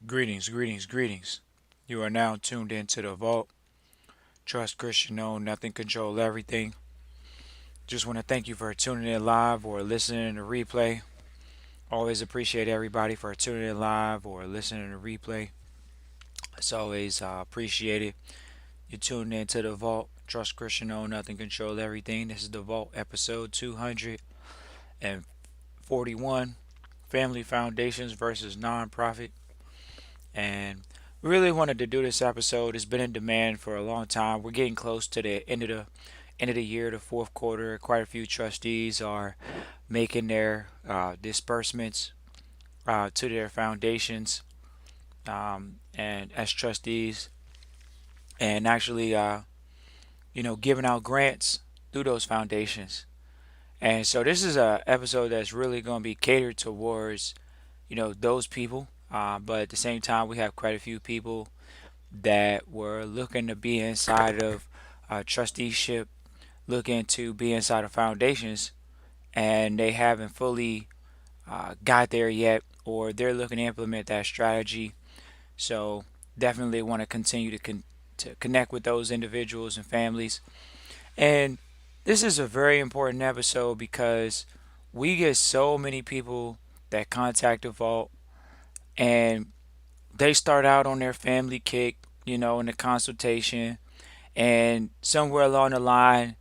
Greetings, greetings, greetings. You are now tuned into the Vault. Trust Christian, know nothing, control everything. Just want to thank you for tuning in live or listening to replay. Always appreciate everybody for tuning in live or listening to replay. It's always appreciated. You tuned into the Vault. Trust Christian, know nothing, control everything. This is the Vault episode 241. Family Foundations versus Nonprofit. And we really wanted to do this episode. It's been in demand for a long time. We're getting close to the end of the year, the fourth quarter. Quite a few trustees are making their disbursements to their foundations, and as trustees, and actually, giving out grants through those foundations. And so this is a episode that's really going to be catered towards, those people. But at the same time, we have quite a few people that were looking to be inside of trusteeship, looking to be inside of foundations, and they haven't fully got there yet, or they're looking to implement that strategy. So definitely want to continue to connect with those individuals and families. And this is a very important episode because we get so many people that contact the vault, and they start out on their family kick, in the consultation, and somewhere along the line,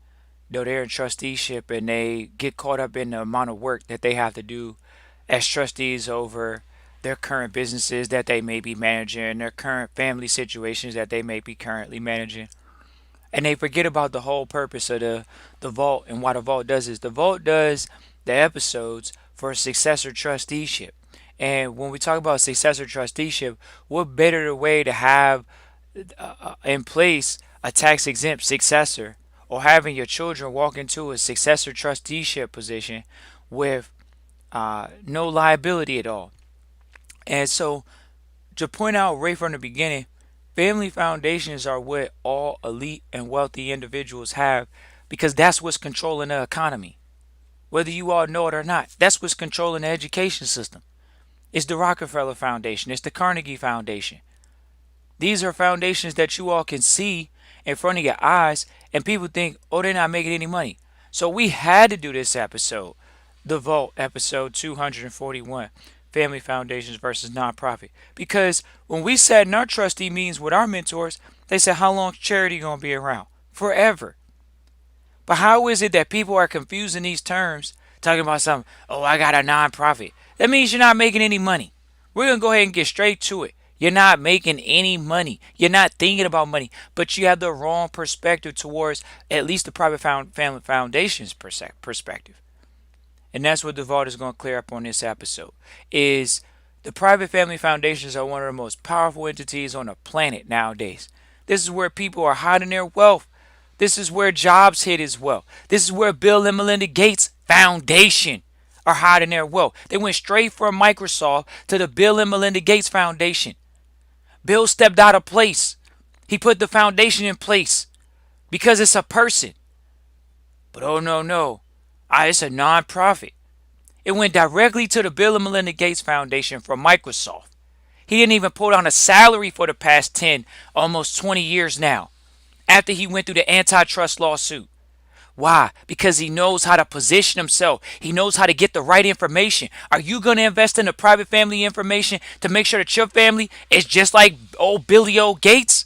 they're in trusteeship and they get caught up in the amount of work that they have to do as trustees over their current businesses that they may be managing, their current family situations that they may be currently managing. And they forget about the whole purpose of the vault. And what the vault does is the vault does the episodes for successor trusteeship. And when we talk about successor trusteeship, what better way to have in place a tax exempt successor, or having your children walk into a successor trusteeship position with no liability at all. And so, to point out right from the beginning, family foundations are what all elite and wealthy individuals have, because that's what's controlling the economy. Whether you all know it or not, that's what's controlling the education system. It's the Rockefeller Foundation, it's the Carnegie Foundation. These are foundations that you all can see in front of your eyes, and people think, oh, they're not making any money. So we had to do this episode, the Vault episode 241, Family Foundations versus Nonprofit. Because when we sat in our trustee meetings with our mentors, they said, how long is charity going to be around? Forever. But how is it that people are confusing these terms, talking about something, oh, I got a nonprofit? That means you're not making any money. We're going to go ahead and get straight to it. You're not making any money. You're not thinking about money, but you have the wrong perspective towards at least the private family foundation's perspective. And that's what the vault is going to clear up on this episode. Is the private family foundations are one of the most powerful entities on the planet nowadays. This is where people are hiding their wealth. This is where jobs hit as well. This is where Bill and Melinda Gates Foundation are hiding their wealth. They went straight from Microsoft to the Bill and Melinda Gates Foundation. Bill stepped out of place. He put the foundation in place because it's a person. But oh no, no. It's a nonprofit. It went directly to the Bill and Melinda Gates Foundation from Microsoft. He didn't even pull down a salary for the past 10, almost 20 years now, after he went through the antitrust lawsuit. Why? Because he knows how to position himself. He knows how to get the right information. Are you going to invest in the private family information to make sure that your family is just like old Billy O. Gates?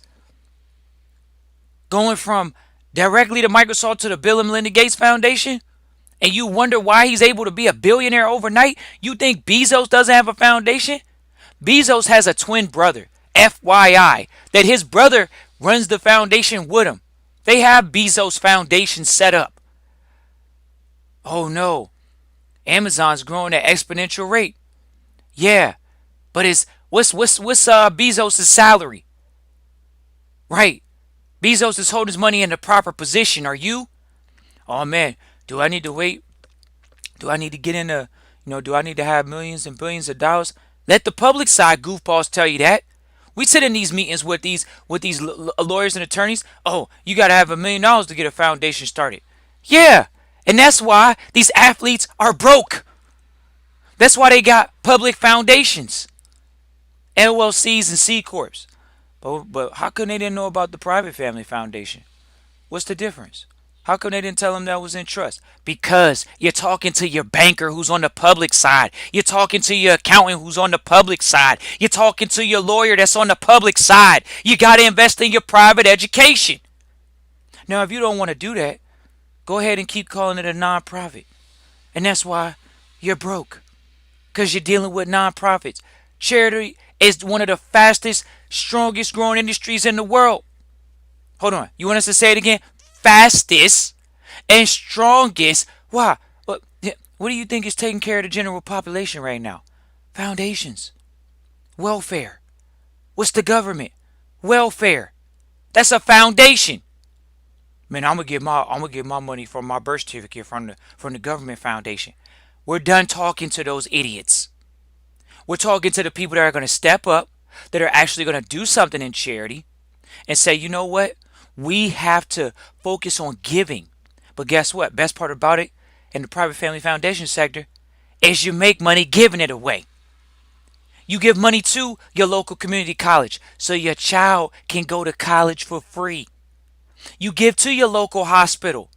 Going from directly to Microsoft to the Bill and Melinda Gates Foundation? And you wonder why he's able to be a billionaire overnight? You think Bezos doesn't have a foundation? Bezos has a twin brother, FYI, that his brother runs the foundation with him. They have Bezos Foundation set up. Oh no, Amazon's growing at exponential rate. Yeah, but what's Bezos' salary? Right, Bezos is holding his money in the proper position. Are you? Oh man, do I need to wait? Do I need to get into, do I need to have millions and billions of dollars? Let the public side goofballs tell you that. We sit in these meetings with these lawyers and attorneys. Oh, you got to have $1 million to get a foundation started. Yeah, and that's why these athletes are broke. That's why they got public foundations. LLCs and C corps. But how come they didn't know about the private family foundation? What's the difference? How come they didn't tell them that was in trust? Because you're talking to your banker who's on the public side. You're talking to your accountant who's on the public side. You're talking to your lawyer that's on the public side. You got to invest in your private education. Now, if you don't want to do that, go ahead and keep calling it a nonprofit. And that's why you're broke. Because you're dealing with nonprofits. Charity is one of the fastest, strongest growing industries in the world. Hold on. You want us to say it again? Fastest and strongest. Why? What do you think is taking care of the general population right now? Foundations. Welfare. What's the government? Welfare. That's a foundation. Man, I'm gonna get my money from my birth certificate from the government foundation. We're done talking to those idiots. We're talking to the people that are gonna step up, that are actually gonna do something in charity, and say, you know what? We have to focus on giving. But guess what? Best part about it in the private family foundation sector is you make money giving it away. You give money to your local community college so your child can go to college for free. You give to your local hospital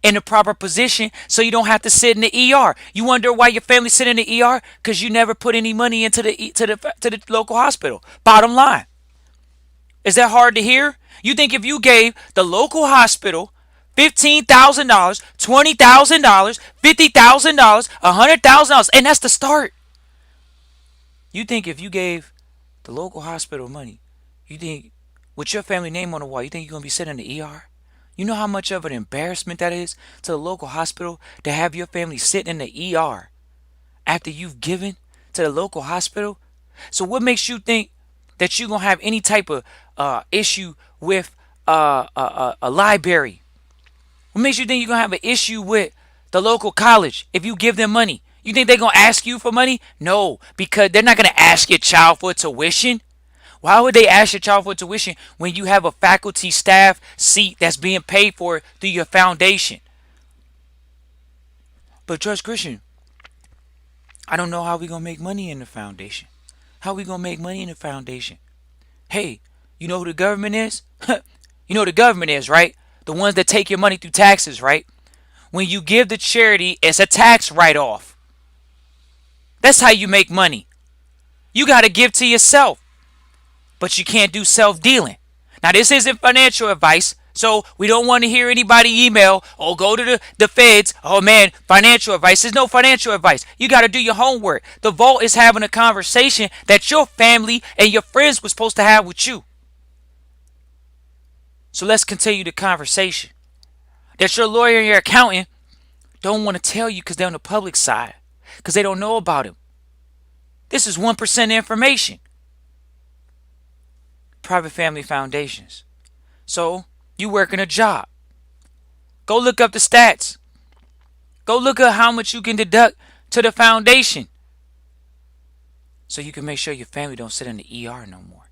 in the proper position so you don't have to sit in the ER. You wonder why your family sit in the ER? Because you never put any money into the local hospital. Bottom line. Is that hard to hear? You think if you gave the local hospital $15,000, $20,000, $50,000, $100,000, and that's the start. You think if you gave the local hospital money, you think with your family name on the wall, you think you're going to be sitting in the ER? You know how much of an embarrassment that is to the local hospital to have your family sitting in the ER after you've given to the local hospital? So what makes you think that you're going to have any type of issue with a library? What makes you think you're going to have an issue with the local college if you give them money? You think they're going to ask you for money? No, because they're not going to ask your child for tuition. Why would they ask your child for tuition when you have a faculty staff seat that's being paid for through your foundation? But Trust Christian, I don't know how we going to make money in the foundation. How we going to make money in the foundation? Hey, you know who the government is? You know who the government is, right? The ones that take your money through taxes, right? When you give to charity, it's a tax write-off. That's how you make money. You got to give to yourself, but you can't do self-dealing. Now, this isn't financial advice, so we don't want to hear anybody email or go to the feds. Oh, man, financial advice. There's no financial advice. You got to do your homework. The vault is having a conversation that your family and your friends were supposed to have with you. So let's continue the conversation. That your lawyer and your accountant don't want to tell you because they're on the public side, because they don't know about him. This is 1% information. Private family foundations. So you working a job. Go look up the stats. Go look at how much you can deduct to the foundation, so you can make sure your family don't sit in the ER no more.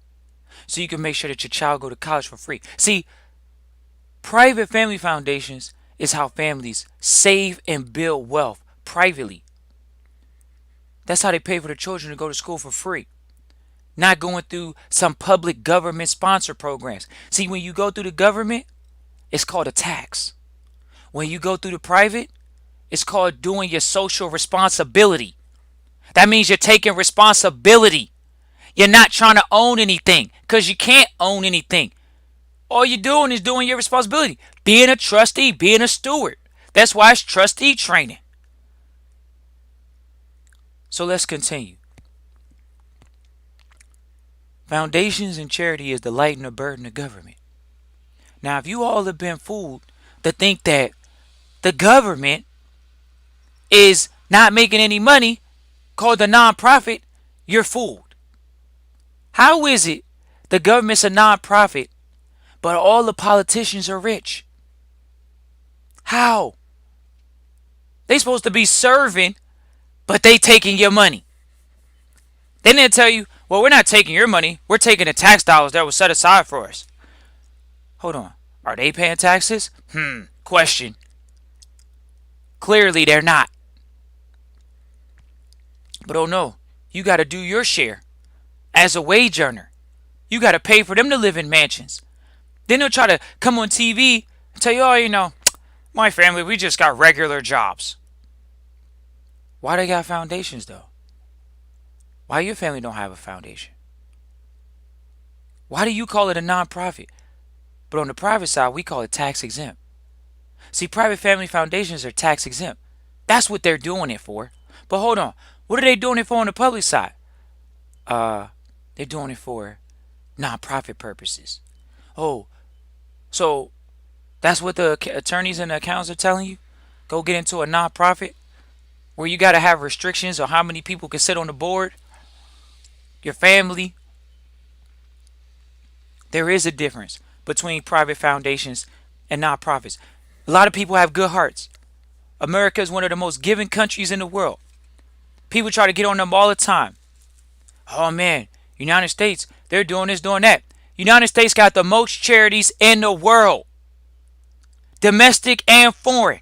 So you can make sure that your child go to college for free. See, private family foundations is how families save and build wealth privately. That's how they pay for their children to go to school for free. Not going through some public government sponsor programs. See, when you go through the government, it's called a tax. When you go through the private, it's called doing your social responsibility. That means you're taking responsibility. You're not trying to own anything, because you can't own anything. All you're doing is doing your responsibility. Being a trustee, being a steward. That's why it's trustee training. So let's continue. Foundations and charity is the light and the burden of government. Now, if you all have been fooled to think that the government is not making any money, called a nonprofit, you're fooled. How is it the government's a nonprofit, but all the politicians are rich? How? They supposed to be serving, but they taking your money. Then they'll tell you, well, we're not taking your money. We're taking the tax dollars that was set aside for us. Hold on. Are they paying taxes? Question. Clearly they're not. But oh no, you got to do your share as a wage earner. You got to pay for them to live in mansions. Then they'll try to come on TV and tell you, oh, my family, we just got regular jobs. Why they got foundations, though? Why your family don't have a foundation? Why do you call it a nonprofit? But on the private side, we call it tax exempt. See, private family foundations are tax exempt. That's what they're doing it for. But hold on. What are they doing it for on the public side? They're doing it for nonprofit purposes. Oh, so that's what the attorneys and the accountants are telling you? Go get into a nonprofit where you got to have restrictions on how many people can sit on the board? Your family? There is a difference between private foundations and nonprofits. A lot of people have good hearts. America is one of the most giving countries in the world. People try to get on them all the time. Oh man, United States, they're doing this, doing that. United States got the most charities in the world. Domestic and foreign.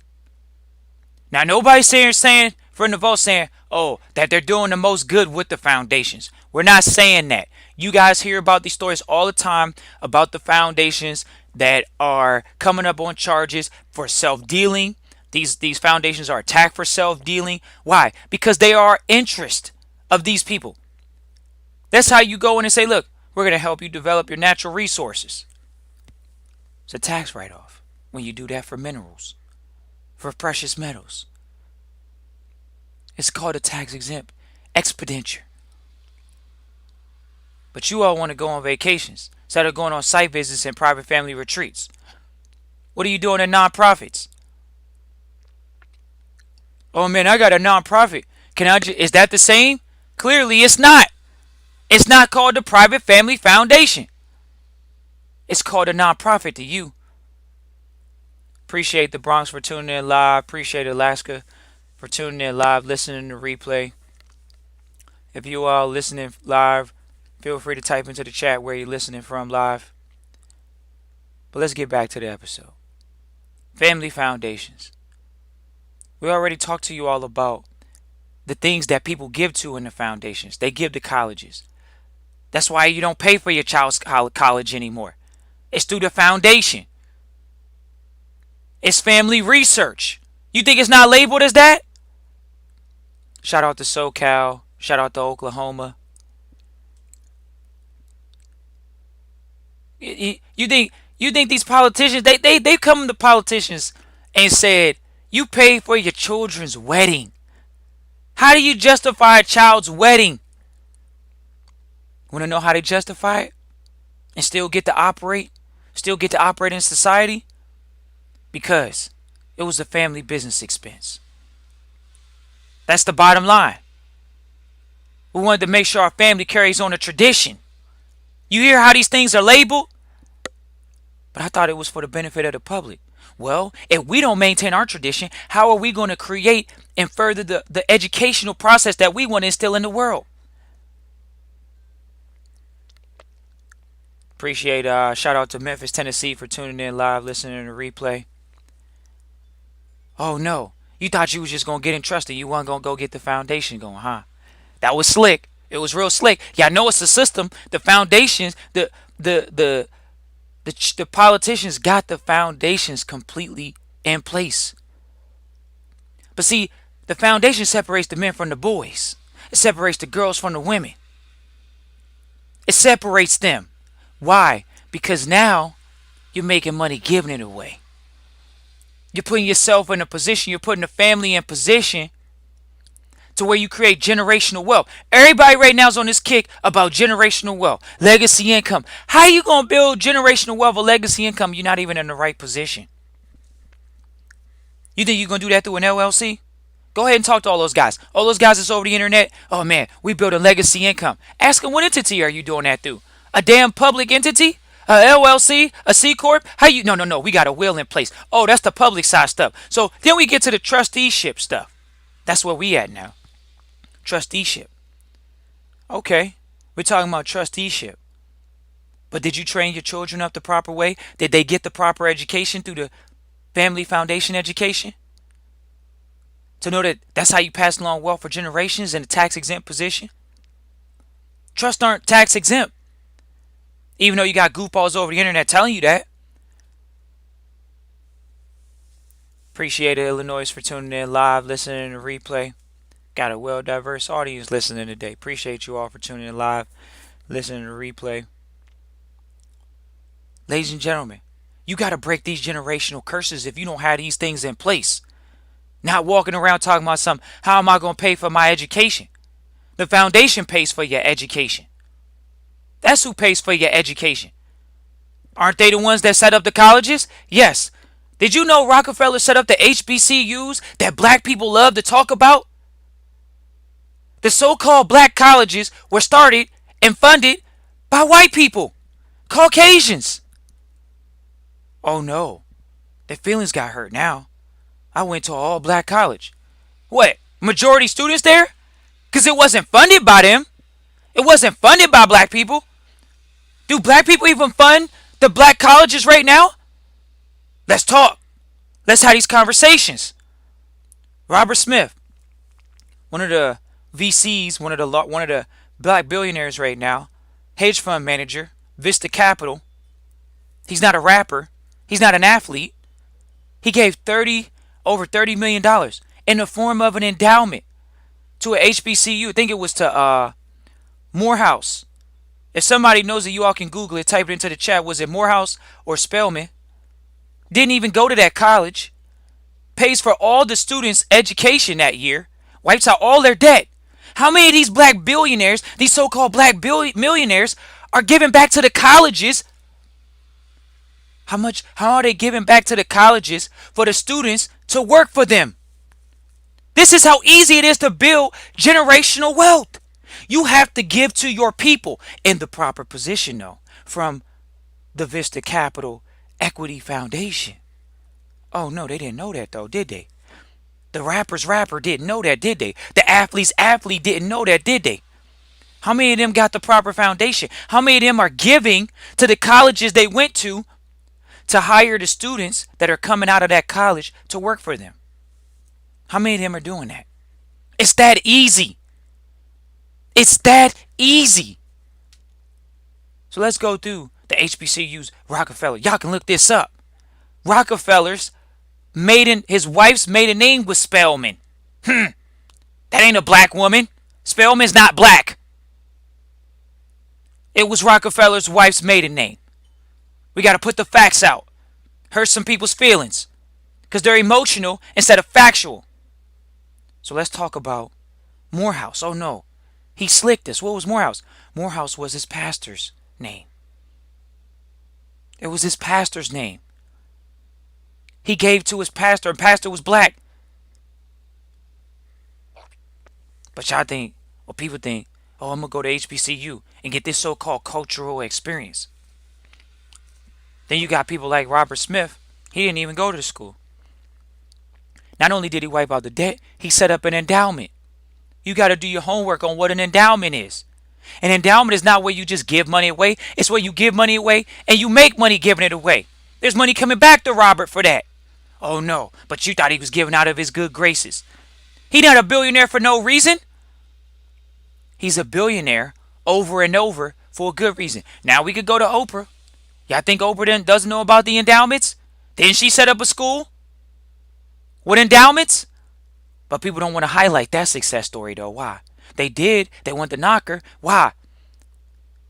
Now nobody's saying from the vote saying, oh, that they're doing the most good with the foundations. We're not saying that. You guys hear about these stories all the time about the foundations that are coming up on charges for self-dealing. These foundations are attacked for self-dealing. Why? Because they are interest of these people. That's how you go in and say, look, we're going to help you develop your natural resources. It's a tax write-off when you do that for minerals, for precious metals. It's called a tax exempt expenditure. But you all want to go on vacations instead of going on site visits and private family retreats. What are you doing in nonprofits? Oh man, I got a nonprofit. Is that the same? Clearly it's not. It's not called the Private Family Foundation. It's called a nonprofit to you. Appreciate the Bronx for tuning in live. Appreciate Alaska for tuning in live, listening to replay. If you are listening live, feel free to type into the chat where you're listening from live. But let's get back to the episode. Family foundations. We already talked to you all about the things that people give to in the foundations. They give to colleges. That's why you don't pay for your child's college anymore. It's through the foundation. It's family research. You think it's not labeled as that? Shout out to SoCal. Shout out to Oklahoma. You think these politicians, they come to politicians and said, you pay for your children's wedding. How do you justify a child's wedding? Want to know how they justify it? And still get to operate? Still get to operate in society? Because it was a family business expense. That's the bottom line. We wanted to make sure our family carries on a tradition. You hear how these things are labeled? But I thought it was for the benefit of the public. Well, if we don't maintain our tradition, how are we going to create and further the educational process that we want to instill in the world? Appreciate shout out to Memphis, Tennessee for tuning in live, listening to the replay. Oh no, you thought you was just going to get entrusted. You weren't going to go get the foundation going, huh? That was slick. It was real slick. Yeah, I know it's a system. The foundations, the politicians got the foundations completely in place. But see, the foundation separates the men from the boys. It separates the girls from the women. It separates them. Why? Because now you're making money giving it away. You're putting yourself in a position, you're putting the family in position to where you create generational wealth. Everybody right now is on this kick about generational wealth, legacy income. How are you going to build generational wealth or legacy income? You're not even in the right position. You think you're going to do that through an LLC? Go ahead and talk to all those guys. All those guys that's over the internet. Oh man, we build a legacy income. Ask them, what entity are you doing that through? A damn public entity? A LLC? A C Corp? How you? No. We got a will in place. Oh, that's the public side stuff. So then we get to the trusteeship stuff. That's where we at now. Trusteeship. Okay, we're talking about trusteeship. But did you train your children up the proper way? Did they get the proper education through the family foundation education? To know that that's how you pass along wealth for generations in a tax exempt position? Trusts aren't tax exempt, even though you got goofballs over the internet telling you that. Appreciate it, Illinois, for tuning in live, listening to replay. Got a well diverse audience listening today. Appreciate you all for tuning in live, listening to replay. Ladies and gentlemen, you got to break these generational curses if you don't have these things in place. Not walking around talking about something, how am I going to pay for my education? The foundation pays for your education. That's who pays for your education. Aren't they the ones that set up the colleges? Yes. Did you know Rockefeller set up the HBCUs that black people love to talk about? The so-called black colleges were started and funded by white people, Caucasians. Oh no, their feelings got hurt now. I went to an all-black college. What, majority students there? Because it wasn't funded by them. It wasn't funded by black people. Do black people even fund the black colleges right now? Let's talk. Let's have these conversations. Robert Smith, one of the VCs, one of the black billionaires right now, hedge fund manager, Vista Capital. He's not a rapper. He's not an athlete. He gave over $30 million in the form of an endowment to a HBCU. I think it was to Morehouse. If somebody knows it, you all can Google it. Type it into the chat. Was it Morehouse or Spelman? Didn't even go to that college. Pays for all the students' education that year. Wipes out all their debt. How many of these black billionaires, these so-called black millionaires, are giving back to the colleges? How are they giving back to the colleges for the students to work for them? This is how easy it is to build generational wealth. You have to give to your people in the proper position, though, from the Vista Capital Equity Foundation. Oh, no, they didn't know that, though, did they? The rapper didn't know that, did they? The athlete didn't know that, did they? How many of them got the proper foundation? How many of them are giving to the colleges they went to hire the students that are coming out of that college to work for them? How many of them are doing that? It's that easy. It's that easy. So let's go through the HBCUs. Rockefeller. Y'all can look this up. Rockefeller's his wife's maiden name was Spelman. That ain't a black woman. Spelman's not black. It was Rockefeller's wife's maiden name. We got to put the facts out. Hurt some people's feelings because they're emotional instead of factual. So let's talk about Morehouse. Oh no, he slicked this. What was Morehouse? Morehouse was his pastor's name. It was his pastor's name. He gave to his pastor, and pastor was black. But y'all think, or people think, oh, I'm going to go to HBCU and get this so-called cultural experience. Then you got people like Robert Smith. He didn't even go to the school. Not only did he wipe out the debt, he set up an endowment. You got to do your homework on what an endowment is. An endowment is not where you just give money away. It's where you give money away and you make money giving it away. There's money coming back to Robert for that. Oh no, but you thought he was giving out of his good graces. He's not a billionaire for no reason. He's a billionaire over and over for a good reason. Now we could go to Oprah. Y'all think Oprah doesn't know about the endowments? Didn't she set up a school with endowments? But people don't want to highlight that success story though. Why? They did. They want to knock her. Why?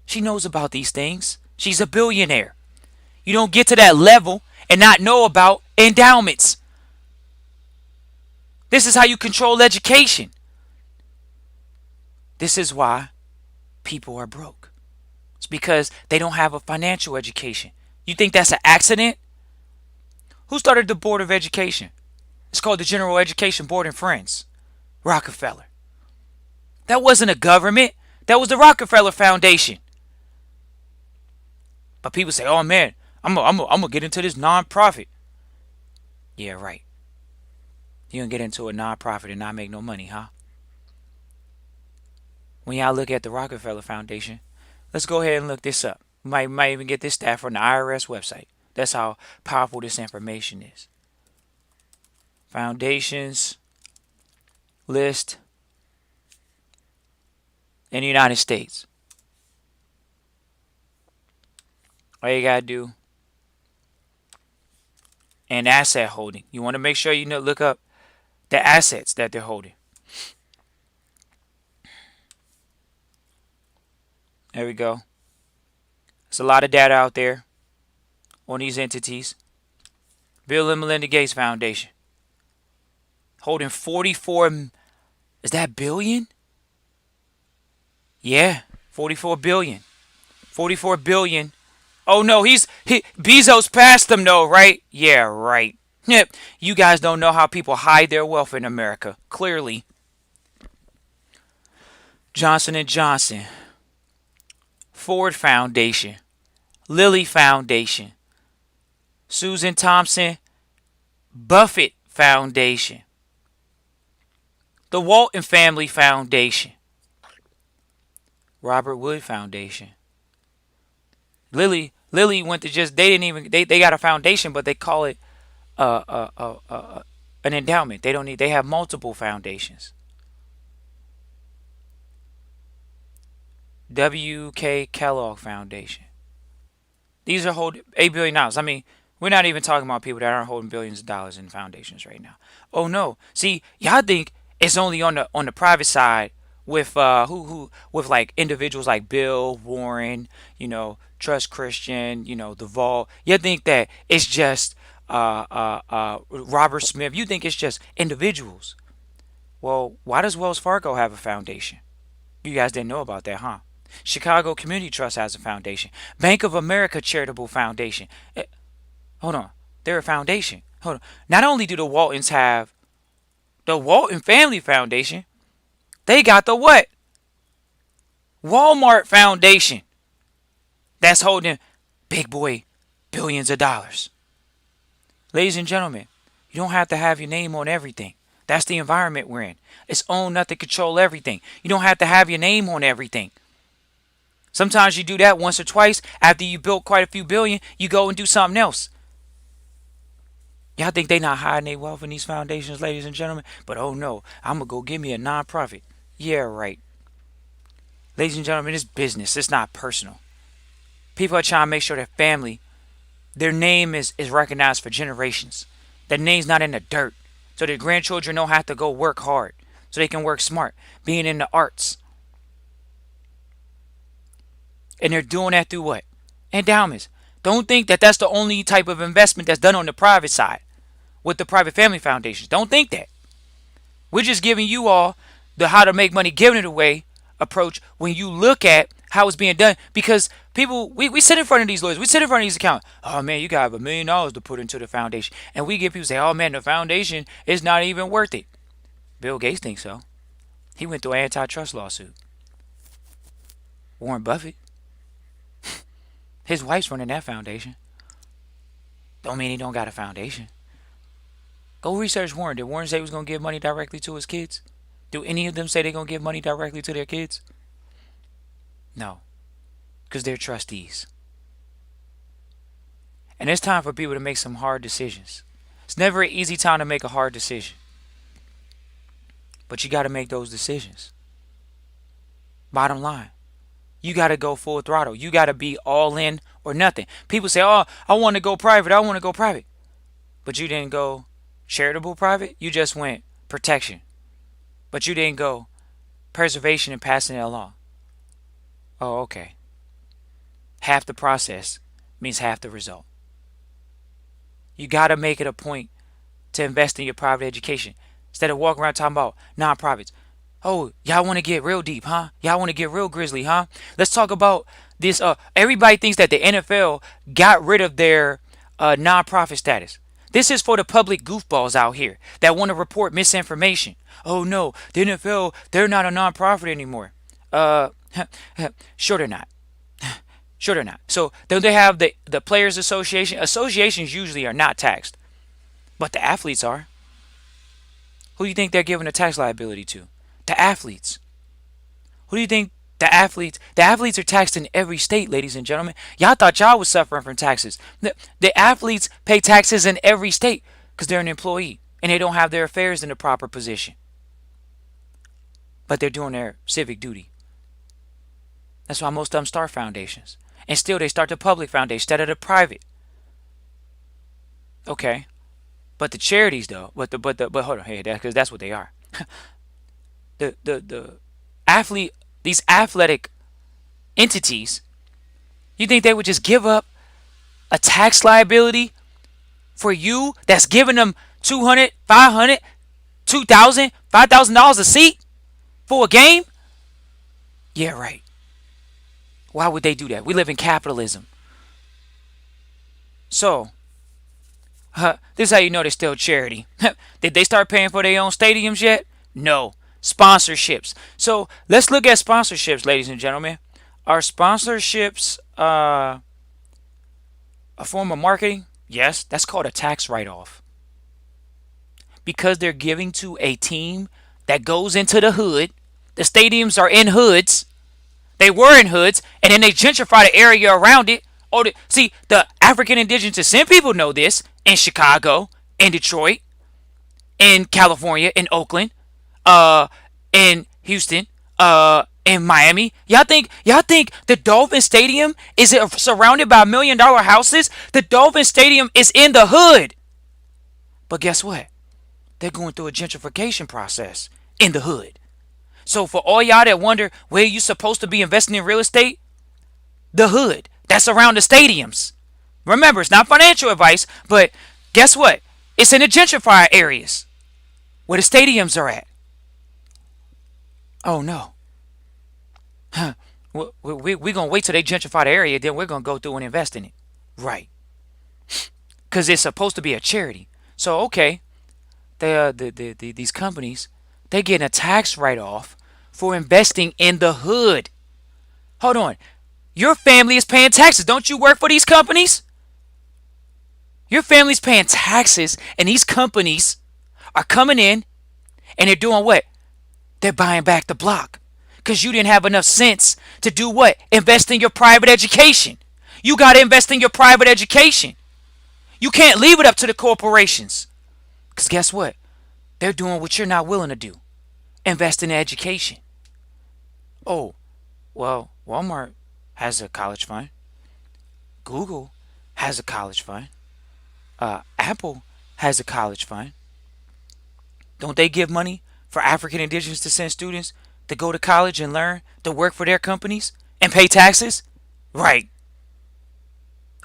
She knows about these things. She's a billionaire. You don't get to that level and not know about endowments. This is how you control education. This is why people are broke. It's because they don't have a financial education. You think that's an accident? Who started the Board of Education? It's called the General Education Board and Friends. Rockefeller. That wasn't a government. That was the Rockefeller Foundation. But people say, oh man, I'm going to get into this nonprofit. Yeah, right. You can get into a nonprofit and not make no money, huh? When y'all look at the Rockefeller Foundation, let's go ahead and look this up. Might even get this stat from the IRS website. That's how powerful this information is. Foundations list in the United States. All you gotta do, and asset holding. You want to make sure you know look up the assets that they're holding. There we go. There's a lot of data out there on these entities. Bill and Melinda Gates Foundation holding 44. Is that billion? Yeah, 44 billion. 44 billion. Oh no, he Bezos passed them though, right? Yeah, right. Yep. You guys don't know how people hide their wealth in America. Clearly. Johnson and Johnson, Ford Foundation, Lilly Foundation, Susan Thompson Buffett Foundation, the Walton Family Foundation, Robert Wood Foundation. Lilly went to just they didn't even they got a foundation, but they call it an endowment. They don't need they have multiple foundations. W.K. Kellogg Foundation. These are holding $8 billion. I mean, we're not even talking about people that aren't holding billions of dollars in foundations right now. Oh no. See, y'all think it's only on the private side with who with like individuals like Bill Warren, Trust Christian, the Vault. You think that it's just Robert Smith. You think it's just individuals. Well, why does Wells Fargo have a foundation? You guys didn't know about that, huh? Chicago Community Trust has a foundation. Bank of America Charitable Foundation. Hold on. They're a foundation. Hold on. Not only do the Waltons have the Walton Family Foundation, they got the what? Walmart Foundation. That's holding big boy billions of dollars. Ladies and gentlemen, you don't have to have your name on everything. That's the environment we're in. It's own nothing, control everything. You don't have to have your name on everything. Sometimes you do that once or twice. After you built quite a few billion, you go and do something else. Y'all think they not hiding their wealth in these foundations, ladies and gentlemen? But oh no, I'm going to go give me a nonprofit. Yeah, right. Ladies and gentlemen, it's business. It's not personal. People are trying to make sure their family, their name is recognized for generations. Their name's not in the dirt. So their grandchildren don't have to go work hard. So they can work smart. Being in the arts. And they're doing that through what? Endowments. Don't think that that's the only type of investment that's done on the private side with the private family foundations. Don't think that. We're just giving you all the how to make money giving it away approach when you look at how it's being done. Because people, we sit in front of these lawyers, we sit in front of these accountants. Oh man, you got $1 million to put into the foundation. And we get people say, oh man, the foundation is not even worth it. Bill Gates thinks so. He went through an antitrust lawsuit. Warren Buffett, his wife's running that foundation. Don't mean he don't got a foundation. Go research Warren. Did Warren say he was going to give money directly to his kids? Do any of them say they're going to give money directly to their kids? No. Because they're trustees. And it's time for people to make some hard decisions. It's never an easy time to make a hard decision. But you got to make those decisions. Bottom line. You got to go full throttle. You got to be all in or nothing. People say, oh, I want to go private. I want to go private. But you didn't go charitable private. You just went protection. But you didn't go preservation and passing it along. Oh, okay. Half the process means half the result. You got to make it a point to invest in your private education. Instead of walking around talking about nonprofits. Oh, y'all want to get real deep, huh? Y'all want to get real grisly, huh? Let's talk about this. Everybody thinks that the NFL got rid of their nonprofit status. This is for the public goofballs out here that want to report misinformation. Oh no, the NFL, they're not a nonprofit anymore. Sure they're not. Sure they're not. So then they have the Players Association. Associations usually are not taxed, but the athletes are. Who do you think they're giving a tax liability to? The athletes. Who do you think the athletes? The athletes are taxed in every state, ladies and gentlemen. Y'all thought y'all was suffering from taxes. The athletes pay taxes in every state because they're an employee and they don't have their affairs in the proper position. But they're doing their civic duty. That's why most of them start foundations. And still they start the public foundation instead of the private. Okay. But the charities though, but hold on, hey, because that's what they are. The athlete, these athletic entities, you think they would just give up a tax liability for you that's giving them 200, 500, 2,000, $5,000 a seat for a game? Yeah, right. Why would they do that? We live in capitalism. So, this is how you know they're still charity. Did they start paying for their own stadiums yet? No. Sponsorships. So let's look at sponsorships, ladies and gentlemen. Are sponsorships a form of marketing? Yes, that's called a tax write-off. Because they're giving to a team that goes into the hood. The stadiums are in hoods. They were in hoods, and then they gentrify the area around it. See, the African indigenous descent people know this in Chicago, in Detroit, in California, in Oakland, in Houston, in Miami. Y'all think the Dolphin Stadium is surrounded by $1 million houses? The Dolphin Stadium is in the hood. But guess what? They're going through a gentrification process in the hood. So for all y'all that wonder where you supposed to be investing in real estate, the hood that's around the stadiums. Remember, it's not financial advice, but guess what? It's in the gentrified areas where the stadiums are at. Oh no. Huh. We're going to wait till they gentrify the area, then we're going to go through and invest in it. Right. Because it's supposed to be a charity. So, okay, these companies, they're getting a tax write-off for investing in the hood. Hold on. Your family is paying taxes. Don't you work for these companies? Your family's paying taxes, and these companies are coming in, and they're doing what? They're buying back the block. Because you didn't have enough sense to do what? Invest in your private education. You got to invest in your private education. You can't leave it up to the corporations. Because guess what? They're doing what you're not willing to do. Invest in education. Oh, well, Walmart has a college fund. Google has a college fund. Apple has a college fund. Don't they give money for African indigenous descent students to go to college and learn to work for their companies and pay taxes? Right.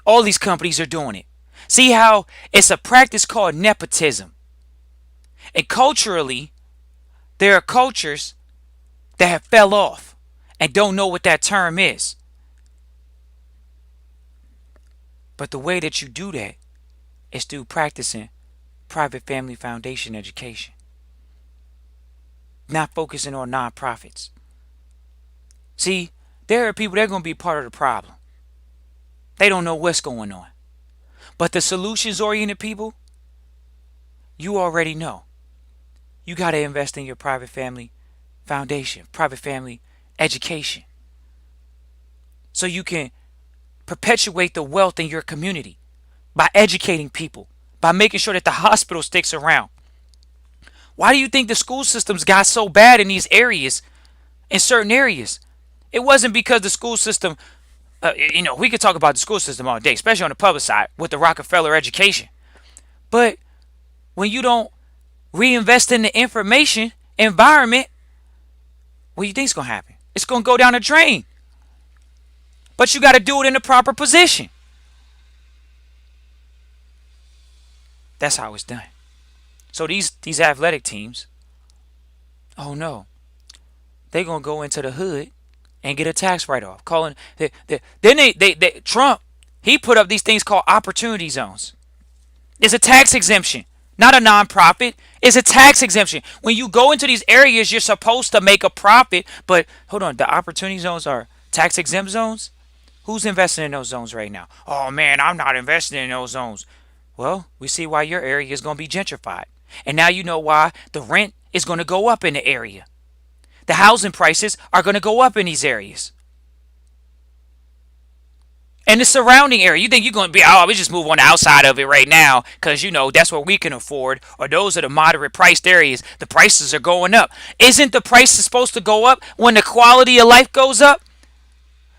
All these companies are doing it. See how it's a practice called nepotism. And culturally, there are cultures that have fell off and don't know what that term is. But the way that you do that is through practicing private family foundation education. Not focusing on nonprofits. See, there are people that are going to be part of the problem. They don't know what's going on. But the solutions oriented people, you already know. You got to invest in your private family foundation, private family education. So you can perpetuate the wealth in your community by educating people, by making sure that the hospital sticks around. Why do you think the school systems got so bad in these areas, in certain areas? It wasn't because the school system, we could talk about the school system all day, especially on the public side with the Rockefeller education. But when you don't reinvest in the information environment, what do you think is going to happen? It's going to go down the drain. But you got to do it in the proper position. That's how it's done. So these athletic teams, oh no, they're going to go into the hood and get a tax write-off. Trump, he put up these things called opportunity zones. It's a tax exemption, not a nonprofit. It's a tax exemption. When you go into these areas, you're supposed to make a profit. But hold on, the opportunity zones are tax exempt zones? Who's investing in those zones right now? Oh man, I'm not investing in those zones. Well, we see why your area is going to be gentrified. And now you know why the rent is going to go up in the area. The housing prices are going to go up in these areas. And the surrounding area, you think you're going to be, we just move on the outside of it right now because, that's what we can afford, or those are the moderate priced areas. The prices are going up. Isn't the prices supposed to go up when the quality of life goes up?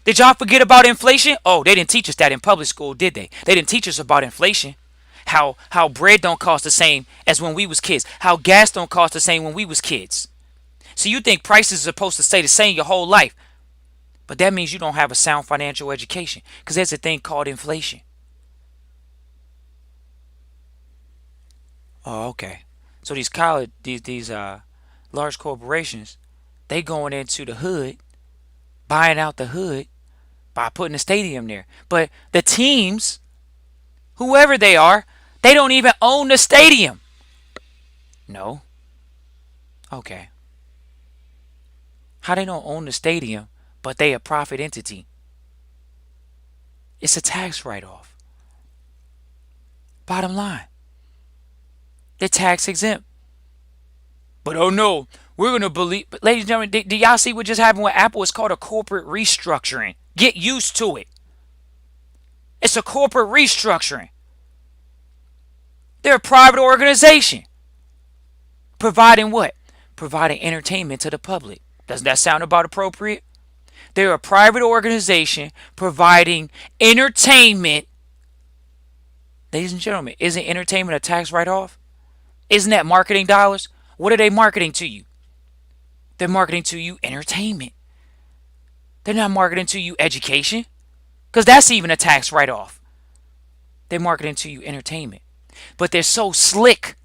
Did y'all forget about inflation? Oh, they didn't teach us that in public school, did they? They didn't teach us about inflation. How bread don't cost the same as when we was kids. How gas don't cost the same when we was kids. So you think prices are supposed to stay the same your whole life. But that means you don't have a sound financial education. Because there's a thing called inflation. Oh, okay. So these college these large corporations, they going into the hood, buying out the hood by putting a stadium there. But the teams, whoever they are, they don't even own the stadium. No. Okay. How they don't own the stadium, but they a profit entity? It's a tax write-off. Bottom line, they're tax exempt. But oh no, we're gonna believe. But ladies and gentlemen, do y'all see what just happened with Apple? It's called a corporate restructuring. Get used to it. It's a corporate restructuring. They're a private organization. Providing what? Providing entertainment to the public. Doesn't that sound about appropriate? They're a private organization providing entertainment. Ladies and gentlemen, isn't entertainment a tax write-off? Isn't that marketing dollars? What are they marketing to you? They're marketing to you entertainment. They're not marketing to you education, because that's even a tax write-off. They're marketing to you entertainment. But they're so slick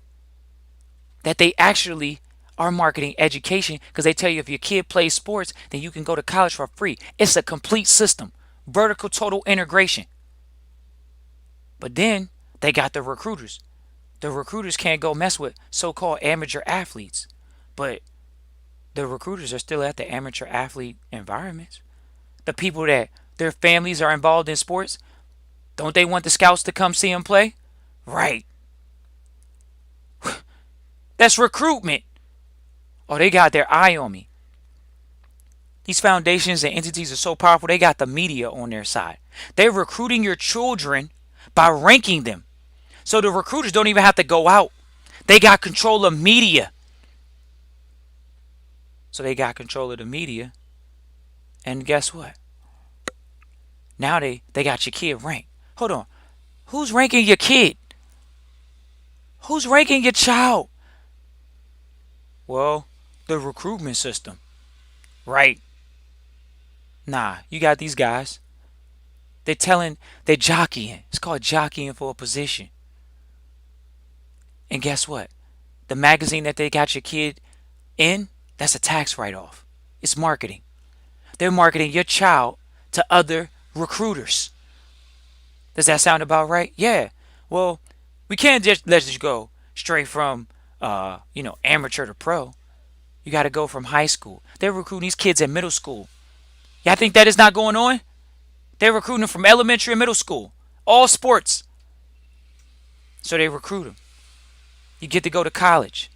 that they actually are marketing education, because they tell you if your kid plays sports, then you can go to college for free. It's a complete system. Vertical total integration. But then they got the recruiters. The recruiters can't go mess with so-called amateur athletes. But the recruiters are still at the amateur athlete environments. The people that their families are involved in sports, don't they want the scouts to come see them play? Right. That's recruitment. Oh, they got their eye on me. These foundations and entities are so powerful, they got the media on their side. They're recruiting your children by ranking them. So the recruiters don't even have to go out. They got control of media. So they got control of the media. And guess what? Now they got your kid ranked. Hold on. Who's ranking your kid? Who's ranking your child? Well, the recruitment system. Right. Nah, you got these guys. They're jockeying. It's called jockeying for a position. And guess what? The magazine that they got your kid in, that's a tax write-off. It's marketing. They're marketing your child to other recruiters. Does that sound about right? Yeah. Well, we can't just let this go straight from amateur to pro. You got to go from high school. They're recruiting these kids in middle school. Y'all think that is not going on? They're recruiting them from elementary and middle school. All sports. So they recruit them. You get to go to college.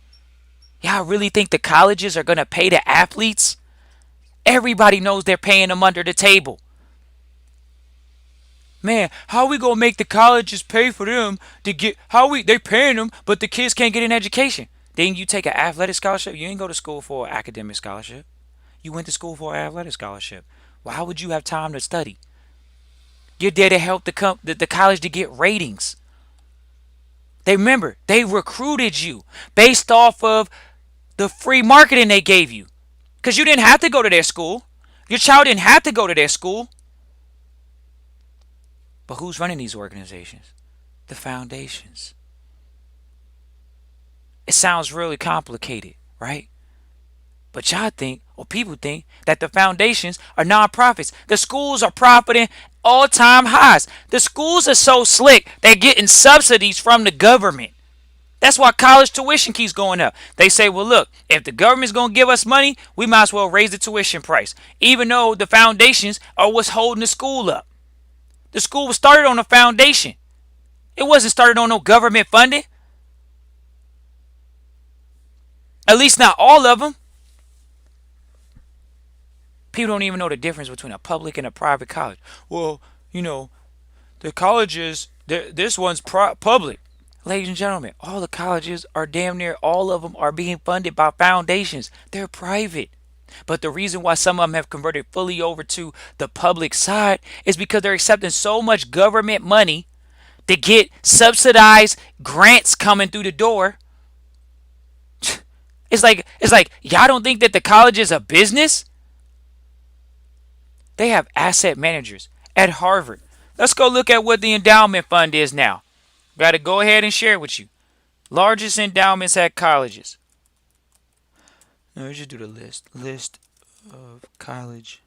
Y'all really think the colleges are going to pay the athletes? Everybody knows they're paying them under the table. Man, how are we going to make the colleges pay for them to get, they paying them, but the kids can't get an education? Then you take an athletic scholarship. You ain't go to school for an academic scholarship. You went to school for an athletic scholarship. Well, how would you have time to study? You're there to help the college to get ratings. They recruited you based off of the free marketing they gave you. Because you didn't have to go to their school. Your child didn't have to go to their school. But who's running these organizations? The foundations. It sounds really complicated, right? But y'all think, or people think, that the foundations are nonprofits. The schools are profiting all-time highs. The schools are so slick, they're getting subsidies from the government. That's why college tuition keeps going up. They say, well, look, if the government's going to give us money, we might as well raise the tuition price, even though the foundations are what's holding the school up. The school was started on a foundation. It wasn't started on no government funding. At least not all of them. People don't even know the difference between a public and a private college. Well, the colleges, this one's public. Ladies and gentlemen, all the colleges are damn near all of them are being funded by foundations. They're private. But the reason why some of them have converted fully over to the public side is because they're accepting so much government money to get subsidized grants coming through the door. It's like y'all don't think that the college is a business? They have asset managers at Harvard. Let's go look at what the endowment fund is now. Got to go ahead and share it with you. Largest endowments at colleges. Now we just do the list. List of college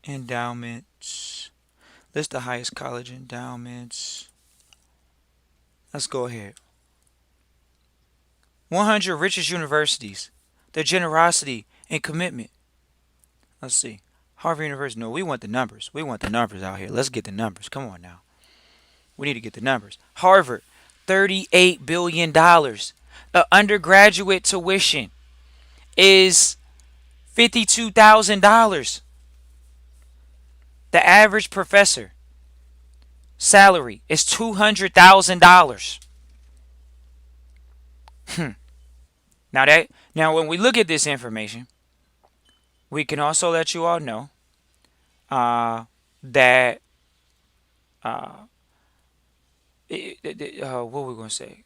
endowments. List the highest college endowments. Let's go ahead. 100 richest universities. Their generosity and commitment. Let's see. Harvard University. No, we want the numbers. We want the numbers out here. Let's get the numbers. Come on now. We need to get the numbers. Harvard, $38 billion. The undergraduate tuition is $52,000. The average professor salary is $200,000. Now when we look at this information, we can also let you all know that what we're going to say.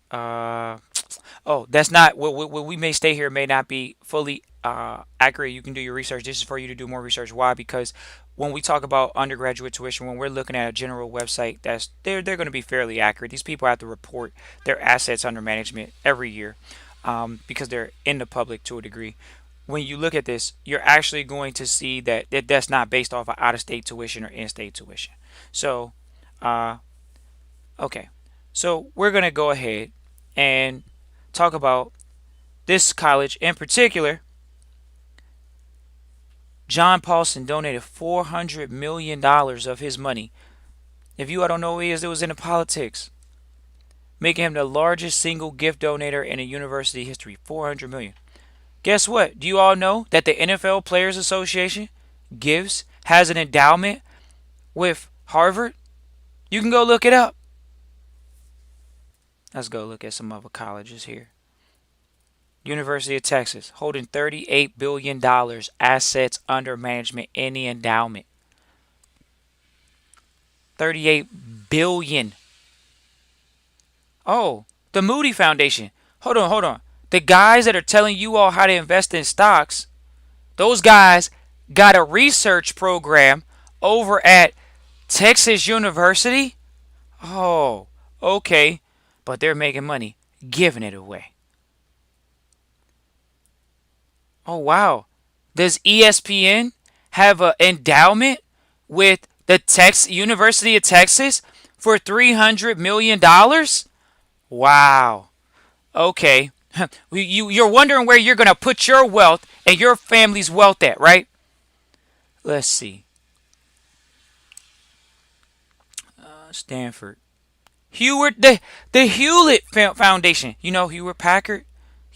That's not what we may stay here may not be fully accurate. You can do your research. This is for you to do more research. Why? Because when we talk about undergraduate tuition, when we're looking at a general website, they're going to be fairly accurate. These people have to report their assets under management every year because they're in the public to a degree. When you look at this, you're actually going to see that that's not based off of out-of-state tuition or in-state tuition. So, okay. So we're going to go ahead and talk about this college in particular. John Paulson donated $400 million of his money. If you don't know who he is, it was into politics, making him the largest single gift donator in a university history. $400 million. Guess what? Do you all know that the NFL Players Association has an endowment with Harvard? You can go look it up. Let's go look at some other colleges here. University of Texas, holding $38 billion assets under management in the endowment. $38 billion. Oh, the Moody Foundation. Hold on. The guys that are telling you all how to invest in stocks, those guys got a research program over at Texas University. Oh, okay. But they're making money giving it away. Oh, wow. Does ESPN have an endowment with the University of Texas for $300 million? Wow. Okay. You're wondering where you're going to put your wealth and your family's wealth at, right? Let's see. Stanford. The Hewlett Foundation. You know, Hewlett Packard,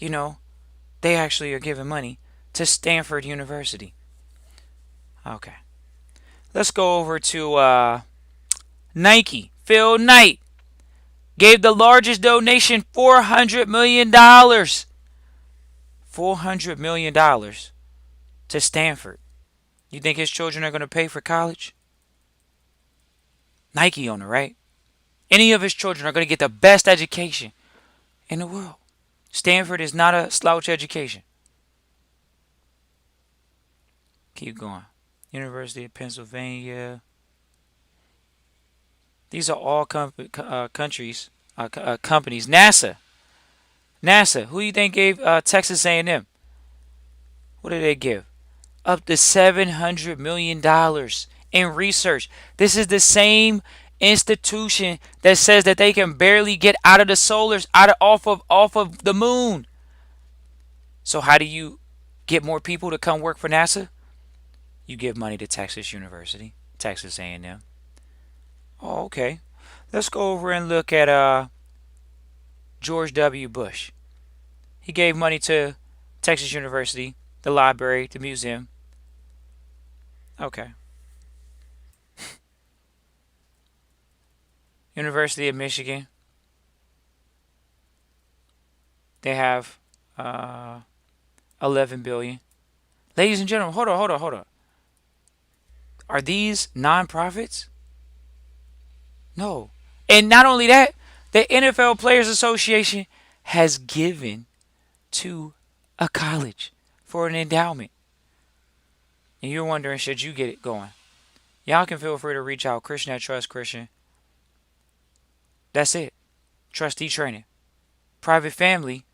they actually are giving money to Stanford University. Okay. Let's go over to Nike. Phil Knight gave the largest donation, $400 million. $400 million to Stanford. You think his children are going to pay for college? Nike owner, right? Any of his children are going to get the best education in the world. Stanford is not a slouch education. Keep going. University of Pennsylvania. These are all companies. NASA. Who do you think gave Texas A&M? What did they give? Up to $700 million in research. This is the same institution that says that they can barely get out of the off of the moon. So how do you get more people to come work for NASA? You give money to Texas University, Texas A&M. Oh, okay. Let's go over and look at George W. Bush. He gave money to Texas University, the library, the museum. Okay. University of Michigan. They have Uh, 11 billion. Ladies and gentlemen, hold on. Are these nonprofits? No. And not only that, the NFL Players Association has given to a college for an endowment. And you're wondering, should you get it going? Y'all can feel free to reach out. Christian at Trust Christian. That's it. Trustee training. Private family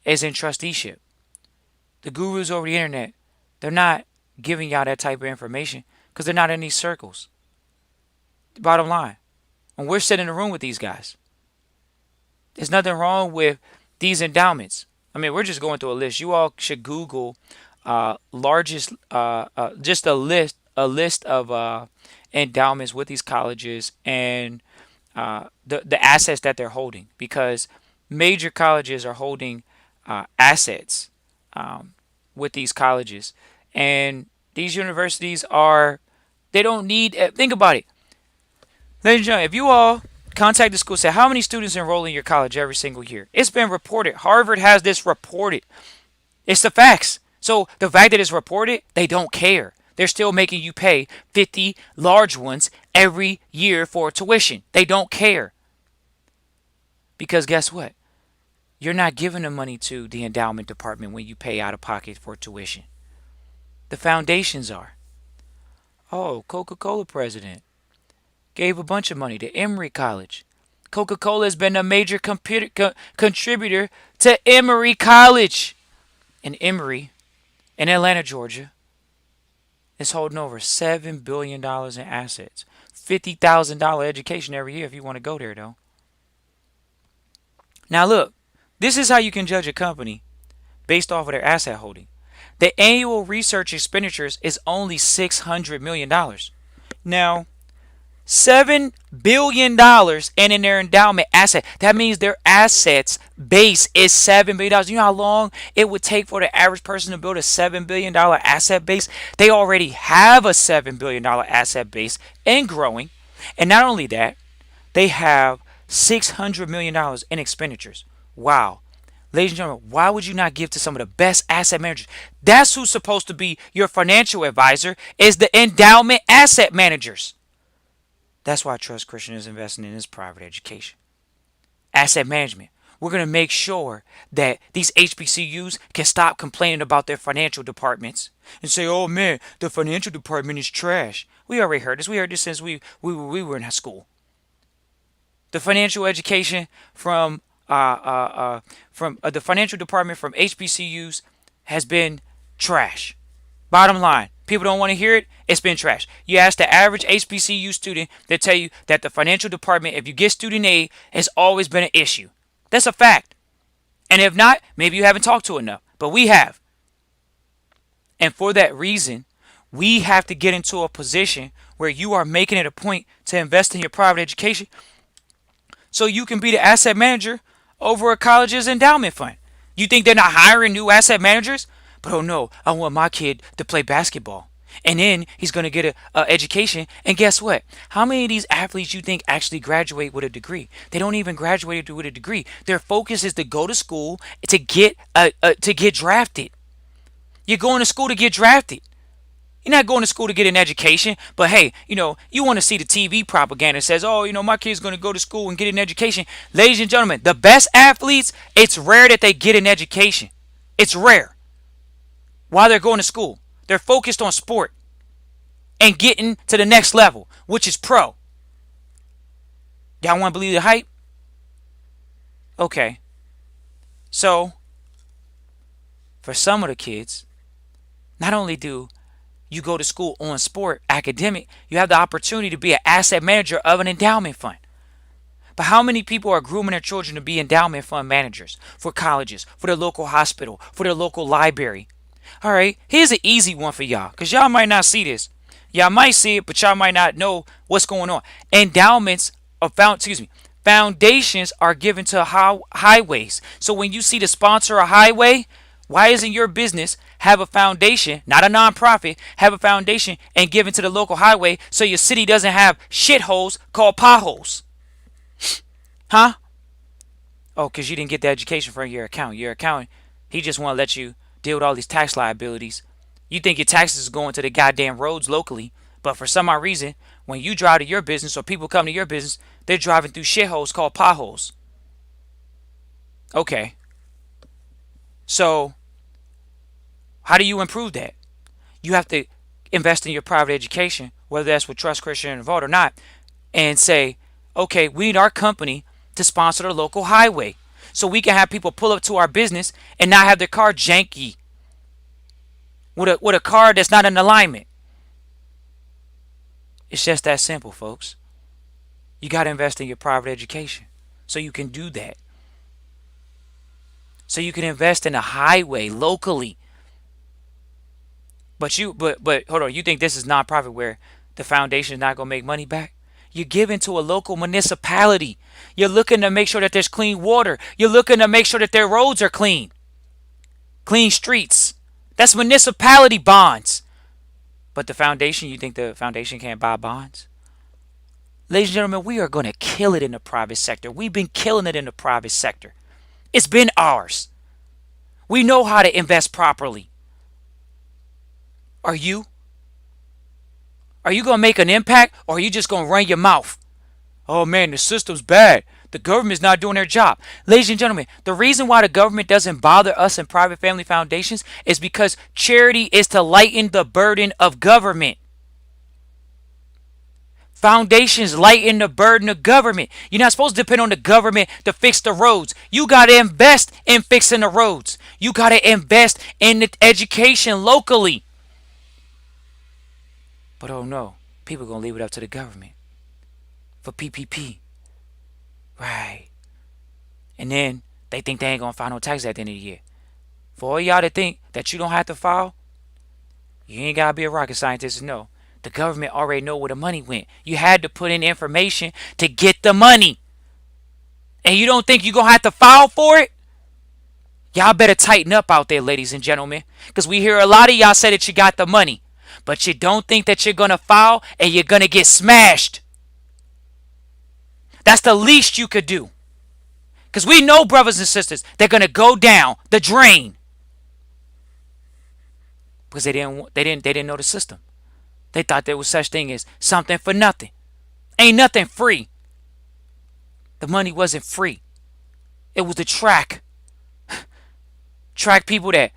is in trusteeship. The gurus over the internet, they're not giving y'all that type of information because they're not in these circles. Bottom line. And we're sitting in a room with these guys. There's nothing wrong with these endowments. I mean, we're just going through a list. You all should Google largest, just a list of endowments with these colleges and the assets that they're holding, because major colleges are holding assets with these colleges, and these universities are, they don't need. Think about it, ladies and gentlemen. If you all contact the school, say how many students enroll in your college every single year. It's been reported. Harvard has this reported. It's the facts. So the fact that it's reported, they don't care. They're still making you pay 50 large ones every year for tuition. They don't care. Because guess what? You're not giving the money to the endowment department when you pay out of pocket for tuition. The foundations are. Oh, Coca-Cola president gave a bunch of money to Emory College. Coca-Cola has been a major contributor to Emory College. And Emory in Atlanta, Georgia, is holding over $7 billion in assets. $50,000 education every year if you want to go there, though. Now, look, this is how you can judge a company based off of their asset holding. The annual research expenditures is only $600 million. Now, $7 billion and in their endowment asset. That means their assets base is $7 billion. You know how long it would take for the average person to build a $7 billion asset base? They already have a $7 billion asset base and growing. And not only that, they have $600 million in expenditures. Wow. Ladies and gentlemen, why would you not give to some of the best asset managers? That's who's supposed to be your financial advisor, is the endowment asset managers. That's why Trust Christian is investing in his private education. Asset management. We're going to make sure that these HBCUs can stop complaining about their financial departments and say, oh man, the financial department is trash. We already heard this. We heard this since we were in school. The financial education from the financial department from HBCUs has been trash. Bottom line, people don't want to hear it. It's been trash. You ask the average HBCU student, they tell you that the financial department, if you get student aid, has always been an issue. That's a fact. And if not, maybe you haven't talked to enough. But we have. And for that reason, we have to get into a position where you are making it a point to invest in your private education so you can be the asset manager over a college's endowment fund. You think they're not hiring new asset managers? But oh no, I want my kid to play basketball. And then he's going to get a education. And guess what? How many of these athletes you think actually graduate with a degree? They don't even graduate with a degree. Their focus is to go to school to get drafted. You're going to school to get drafted. You're not going to school to get an education. But hey, you want to see the TV propaganda that says, oh, my kid's going to go to school and get an education. Ladies and gentlemen, the best athletes, it's rare that they get an education. It's rare. While they're going to school, they're focused on sport and getting to the next level, which is pro. Y'all want to believe the hype? Okay. So, for some of the kids, not only do you go to school on sport, academic, you have the opportunity to be an asset manager of an endowment fund. But how many people are grooming their children to be endowment fund managers for colleges, for their local hospital, for their local library? All right, here's an easy one for y'all, because y'all might not see this. Y'all might see it, but y'all might not know what's going on. Endowments are foundations are given to highways. So when you see to sponsor a highway, why isn't your business have a foundation, not a nonprofit, have a foundation and give it to the local highway so your city doesn't have shitholes called potholes? Huh? Oh, because you didn't get the education from your accountant. Your accountant, He just want to let you deal with all these tax liabilities. You think your taxes is going to the goddamn roads locally, but for some odd reason, when you drive to your business or people come to your business, they're driving through shitholes called potholes. Okay. So, how do you improve that? You have to invest in your private education, whether that's with Trust Christian involved or not, and say, okay, we need our company to sponsor the local highway so we can have people pull up to our business and not have their car janky with a car that's not in alignment. It's just that simple, folks. You got to invest in your private education so you can do that. So you can invest in a highway locally. But hold on, you think this is nonprofit where the foundation is not going to make money back? You're giving to a local municipality. You're looking to make sure that there's clean water. You're looking to make sure that their roads are clean. Clean streets. That's municipality bonds. But the foundation, you think the foundation can't buy bonds? Ladies and gentlemen, we are going to kill it in the private sector. We've been killing it in the private sector. It's been ours. We know how to invest properly. Are you? Are you going to make an impact, or are you just going to run your mouth? Oh man, the system's bad. The government's not doing their job. Ladies and gentlemen, the reason why the government doesn't bother us in private family foundations is because charity is to lighten the burden of government. Foundations lighten the burden of government. You're not supposed to depend on the government to fix the roads. You got to invest in fixing the roads. You got to invest in the education locally. But oh no, people are going to leave it up to the government for PPP. Right. And then they think they ain't going to file no taxes at the end of the year. For all y'all to think that you don't have to file, you ain't got to be a rocket scientist to know. The government already know where the money went. You had to put in information to get the money. And you don't think you're going to have to file for it? Y'all better tighten up out there, ladies and gentlemen. Because we hear a lot of y'all say that you got the money. But you don't think that you're going to file and you're going to get smashed. That's the least you could do. Because we know, brothers and sisters, they're going to go down the drain. Because they didn't know the system. They thought there was such thing as something for nothing. Ain't nothing free. The money wasn't free. It was to track people that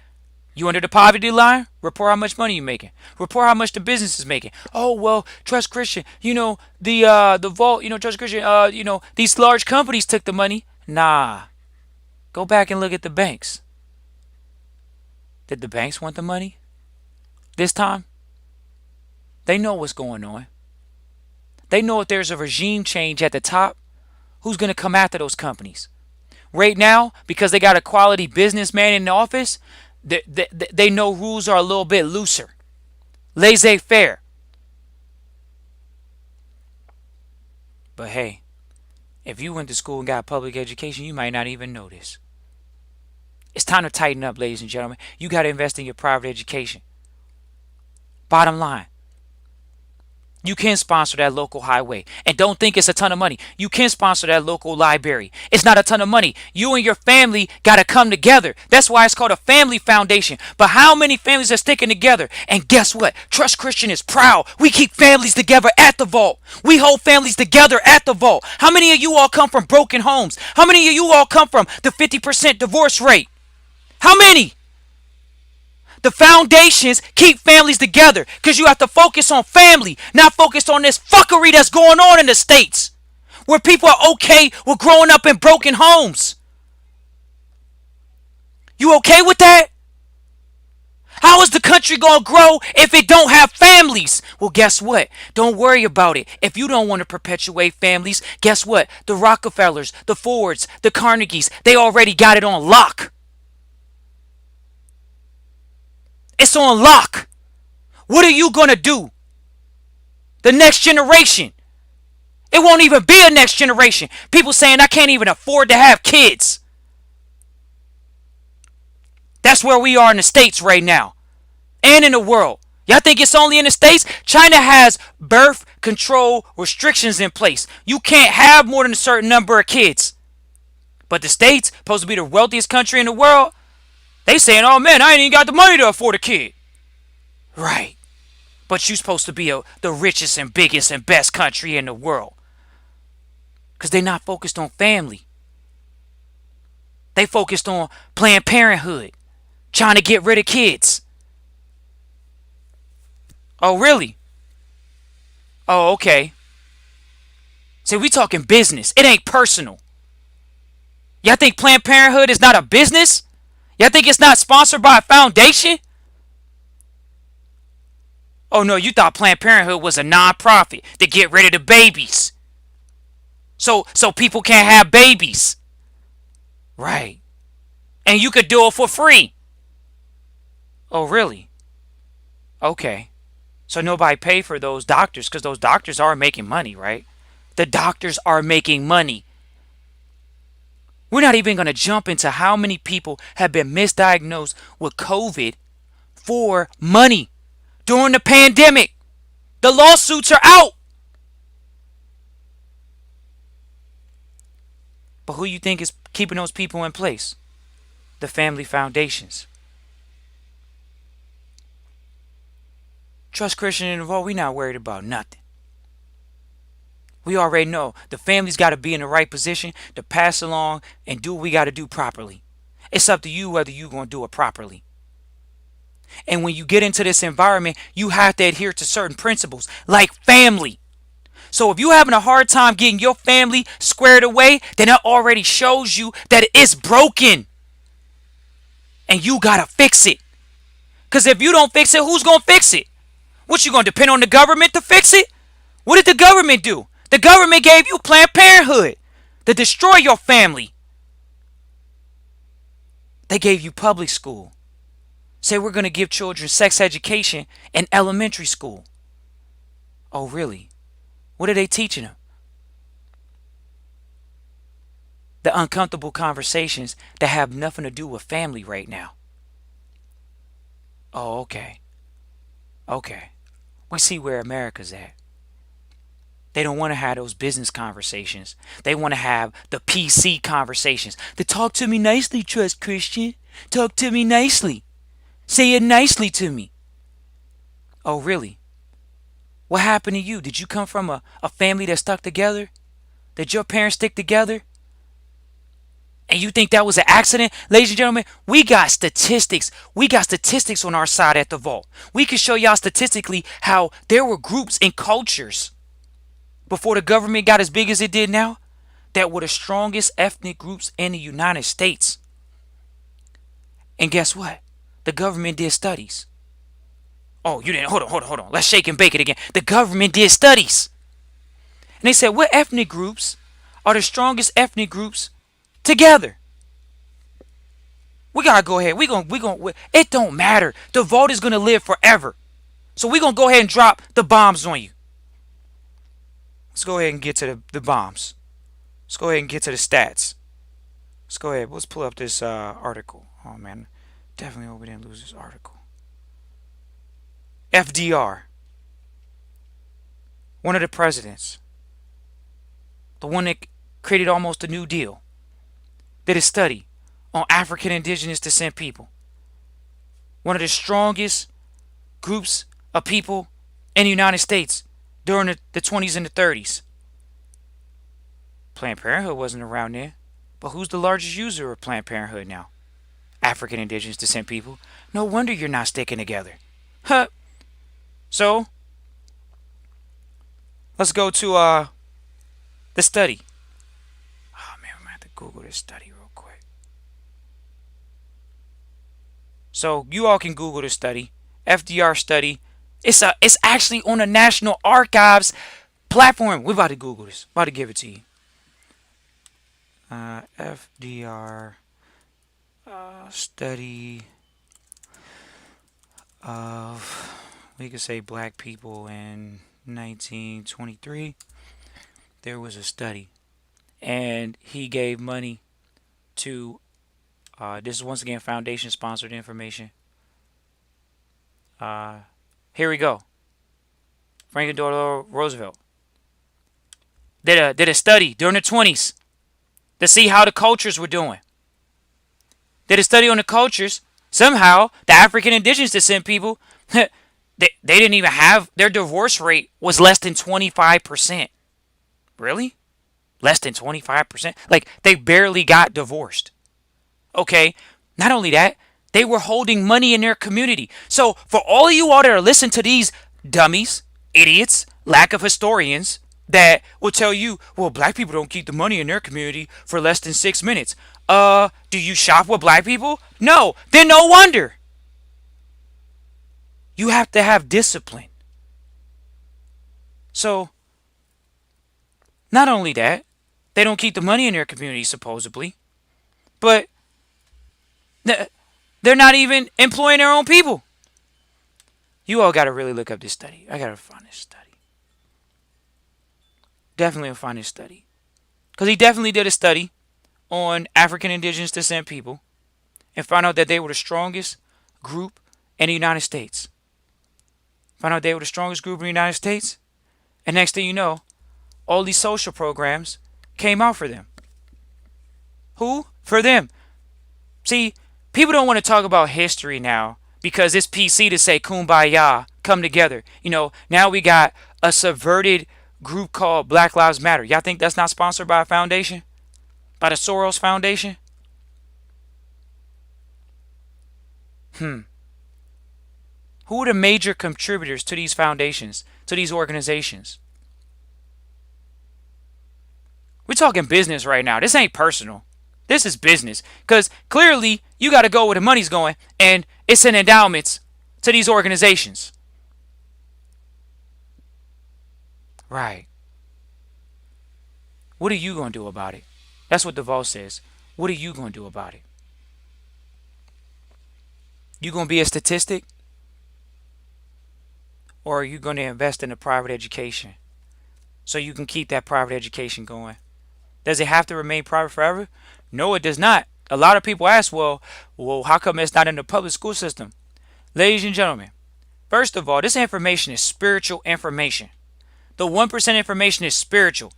you under the poverty line. Report how much money you making. Report how much the business is making. Oh well, Trust Christian. The vault. Trust Christian. These large companies took the money. Nah. Go back and look at the banks. Did the banks want the money this time? They know what's going on. They know if there's a regime change at the top, who's going to come after those companies. Right now, because they got a quality businessman in the office, they know rules are a little bit looser. Laissez-faire. But hey, if you went to school and got public education, you might not even know this. It's time to tighten up, ladies and gentlemen. You got to invest in your private education. Bottom line. You can sponsor that local highway. And don't think it's a ton of money. You can sponsor that local library. It's not a ton of money. You and your family got to come together. That's why it's called a family foundation. But how many families are sticking together? And guess what? Trust Christian is proud. We keep families together at the vault. We hold families together at the vault. How many of you all come from broken homes? How many of you all come from the 50% divorce rate? How many? The foundations keep families together because you have to focus on family, not focus on this fuckery that's going on in the States where people are okay with growing up in broken homes. You okay with that? How is the country going to grow if it don't have families? Well, guess what? Don't worry about it. If you don't want to perpetuate families, guess what? The Rockefellers, the Fords, the Carnegies, they already got it on lock. It's on lock. What are you going to do? The next generation. It won't even be a next generation. People saying I can't even afford to have kids. That's where we are in the States right now. And in the world. Y'all think it's only in the States? China has birth control restrictions in place. You can't have more than a certain number of kids. But the States, supposed to be the wealthiest country in the world, They saying, oh man, I ain't even got the money to afford a kid. Right. But you supposed to be the richest and biggest and best country in the world. Because they not focused on family. They focused on Planned Parenthood. Trying to get rid of kids. Oh, really? Oh, okay. See, we talking business. It ain't personal. Y'all think Planned Parenthood is not a business? Y'all think it's not sponsored by a foundation? Oh no, you thought Planned Parenthood was a non-profit to get rid of the babies. So people can't have babies. Right. And you could do it for free. Oh really? Okay. So nobody paid for those doctors because those doctors are making money, right? The doctors are making money. We're not even going to jump into how many people have been misdiagnosed with COVID for money during the pandemic. The lawsuits are out. But who you think is keeping those people in place? The family foundations. Trust Christian involved, we not worried about nothing. We already know the family's got to be in the right position to pass along and do what we got to do properly. It's up to you whether you're going to do it properly. And when you get into this environment, you have to adhere to certain principles like family. So if you're having a hard time getting your family squared away, then that already shows you that it's broken. And you got to fix it. Because if you don't fix it, who's going to fix it? What, you going to depend on the government to fix it? What did the government do? The government gave you Planned Parenthood to destroy your family. They gave you public school. Say we're going to give children sex education in elementary school. Oh, really? What are they teaching them? The uncomfortable conversations that have nothing to do with family right now. Oh, okay. Okay. We see where America's at. They don't want to have those business conversations. They want to have the PC conversations. To talk to me nicely, Trust Christian. Talk to me nicely. Say it nicely to me. Oh, really? What happened to you? Did you come from a family that stuck together? Did your parents stick together? And you think that was an accident? Ladies and gentlemen, we got statistics. We got statistics on our side at the vault. We can show y'all statistically how there were groups and cultures before the government got as big as it did now that were the strongest ethnic groups in the United States. And guess what? The government did studies. Oh, you didn't. Hold on. Let's shake and bake it again. The government did studies. And they said, what ethnic groups are the strongest ethnic groups together? We gotta go ahead. It don't matter. The vote is gonna live forever. So we're gonna go ahead and drop the bombs on you. Let's go ahead and get to the bombs. Let's go ahead and get to the stats. Let's go ahead. Let's pull up this article. Oh man, definitely hope we didn't lose this article. FDR, one of the presidents, the one that created almost a New Deal, did a study on African indigenous descent people. One of the strongest groups of people in the United States during the 20s and the 30s. Planned Parenthood wasn't around there. But who's the largest user of Planned Parenthood now? African indigenous descent people. No wonder you're not sticking together. Huh. So, let's go to the study. Oh man, I'm gonna have to Google this study real quick. So you all can Google this study. FDR study. It's actually on the National Archives platform. We're about to Google this. About to give it to you. FDR study of, we could say, black people in 1923. There was a study, and he gave money to, this is once again foundation sponsored information. Here we go. Franklin Delano Roosevelt did a study during the 20s to see how the cultures were doing. Did a study on the cultures Somehow, the African indigenous descent people, they didn't even have their divorce rate was less than 25%. Really? Less than 25%? Like, they barely got divorced. Okay? Not only that, they were holding money in their community. So, for all of you all that are listening to these dummies, idiots, lack of historians that will tell you, well, black people don't keep the money in their community for less than 6 minutes. Do you shop with black people? No. Then no wonder. You have to have discipline. So, not only that, they don't keep the money in their community, supposedly, but they're not even employing their own people. You all got to really look up this study. I got to find this study. Definitely find this study. Because he definitely did a study on African indigenous descent people and found out that they were the strongest group in the United States. Found out they were the strongest group in the United States. And next thing you know, all these social programs came out for them. Who? For them. See, people don't want to talk about history now because it's PC to say kumbaya, come together. Now we got a subverted group called Black Lives Matter. Y'all think that's not sponsored by a foundation? By the Soros Foundation? Who are the major contributors to these foundations, to these organizations? We're talking business right now. This ain't personal. This is business. Because clearly, you got to go where the money's going, and it's in endowments to these organizations. Right. What are you going to do about it? That's what DeVos says. What are you going to do about it? You going to be a statistic? Or are you going to invest in a private education so you can keep that private education going? Does it have to remain private forever? No, it does not. A lot of people ask, well, how come it's not in the public school system? Ladies and gentlemen, first of all, this information is spiritual information. The 1% information is spiritual.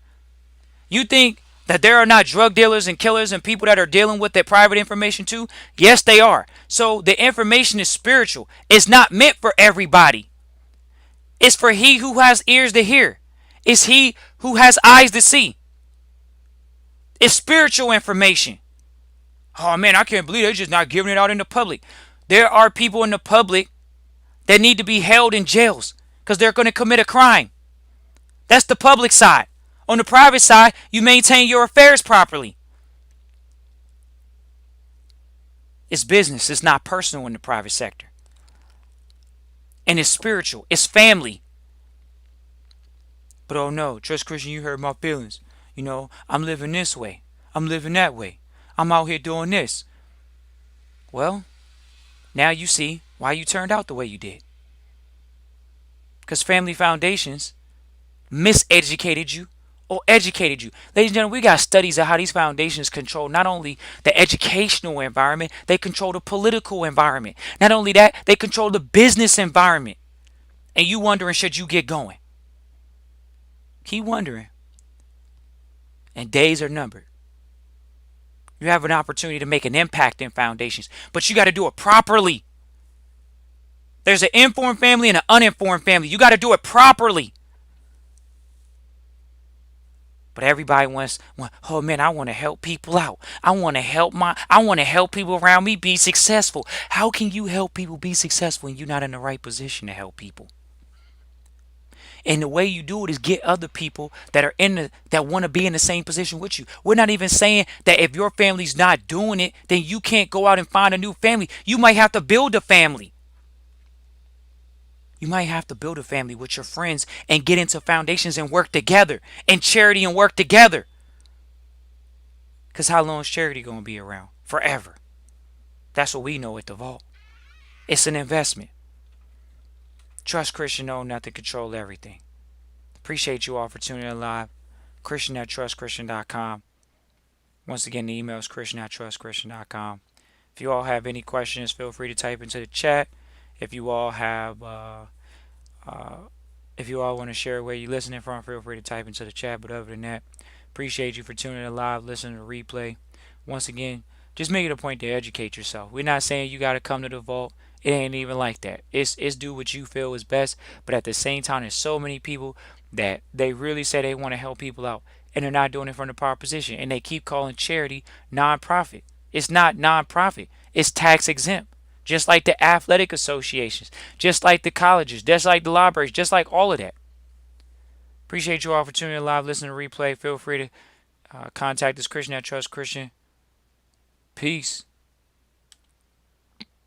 You think that there are not drug dealers and killers and people that are dealing with their private information too? Yes, they are. So the information is spiritual. It's not meant for everybody. It's for he who has ears to hear. It's he who has eyes to see. It's spiritual information. Oh man, I can't believe they're just not giving it out in the public. There are people in the public that need to be held in jails because they're going to commit a crime. That's the public side. On the private side, you maintain your affairs properly. It's business. It's not personal in the private sector. And it's spiritual. It's family. But oh no, Trust Christian, you hurt my feelings. I'm living this way. I'm living that way. I'm out here doing this. Well, now you see why you turned out the way you did. Because family foundations miseducated you or educated you. Ladies and gentlemen, we got studies of how these foundations control not only the educational environment, they control the political environment. Not only that, they control the business environment. And you wondering, should you get going? Keep wondering. And days are numbered. You have an opportunity to make an impact in foundations, but you got to do it properly. There's an informed family and an uninformed family. You got to do it properly. But everybody wants, oh man, I want to help people out. I want to help people around me be successful. How can you help people be successful when you're not in the right position to help people? And the way you do it is get other people that want to be in the same position with you. We're not even saying that if your family's not doing it, then you can't go out and find a new family. You might have to build a family. You might have to build a family with your friends and get into foundations and work together, and charity and work together. Because how long is charity going to be around? Forever. That's what we know at the Vault. It's an investment. Trust Christian, know not to control everything. Appreciate you all for tuning in live. Christian@trustchristian.com. Once again, the email is Christian@trustchristian.com. If you all have any questions, feel free to type into the chat. If you all want to share where you're listening from, feel free to type into the chat. But other than that, appreciate you for tuning in live, listening to the replay. Once again, Just make it a point to educate yourself. We're not saying you got to come to the vault. It ain't even like that. It's do what you feel is best. But at the same time, there's so many people that they really say they want to help people out, and they're not doing it from the proper position, and they keep calling charity nonprofit. It's not nonprofit. It's tax exempt. Just like the athletic associations, just like the colleges, just like the libraries, just like all of that. Appreciate you all for tuning in live, listening to replay. Feel free to contact this Christian at Trust Christian. Peace.